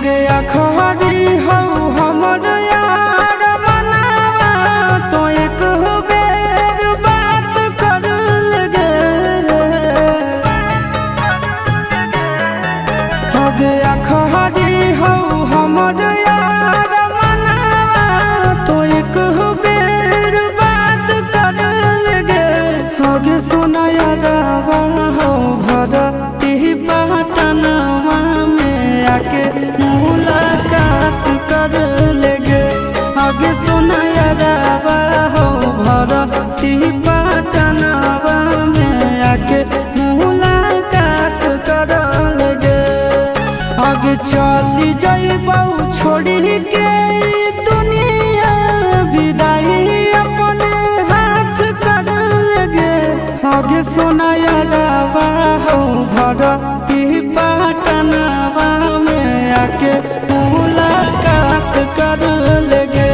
हगे अखबारी हो हमर यार मनावा तो एक बेर बात कर लगे। हगे अखबारी हो हमर यार मनावा तो एक बेर बात कर लगे। हगे सोना यारवा हो भरती पटनवा में आके मुलाकात कर लेगे। आगे सुना यारवा हो भरती पटनवा में आके मुलाकात कर लेगे। आगे चली जाइबौ छोड़ी के दुनिया विदाई अपने हाथ कर लेगे। आगे सुना यारवा हो भरती पटनवा में आके मुलाकात कर लेगे।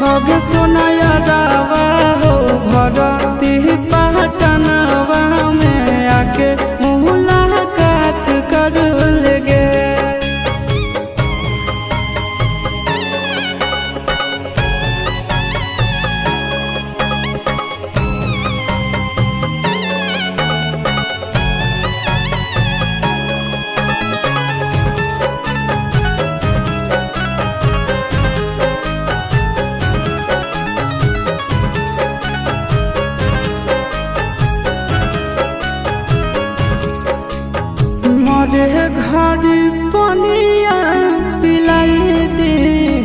आगे सुना यारवा हो भरती पटनवा में आके मुलाकात कर लेगे। मरे घड़ी पनिया पिलाई दी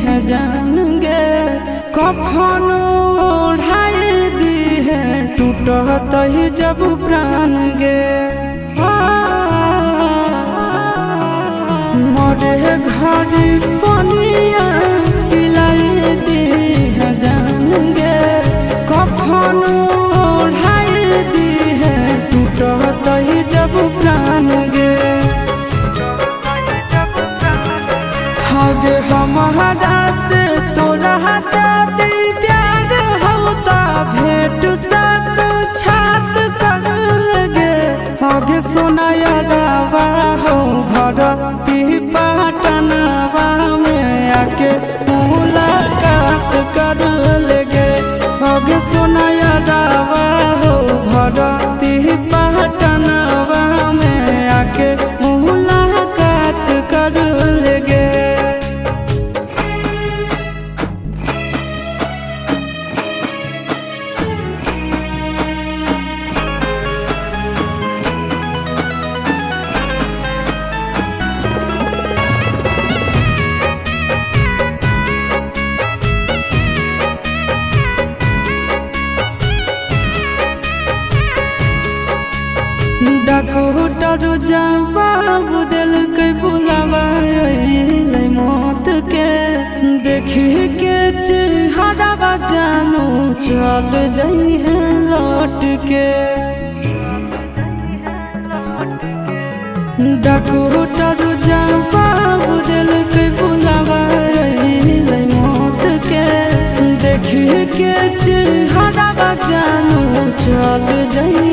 है जान गे। कफन ओढ़ाई दी है टूटत ही जब प्राण गे। मरे घड़ी पनिया पिलाई दी है जान गे। कफन ओढ़ाई दी है टूटत ही जब प्राण गे। हगे हमारा से तोरा जाती प्यार होता भेंट साक्षात कर लगे। हगे सोना यारवा हो भरती पटनवा में आके मुलाकात कर लेगे। हगे सोना यारवा हो भरती पटनवा में आके मुलाकात कर लेगे। डॉक्टर जवाब दिल के बुलावा अइले मौत के। देखी के चेहरा जानू चल जाई है लौट के। डॉक्टर जवाब दिल के बुलावा अइले मौत के। देखी के चेहरा जानू चल जाई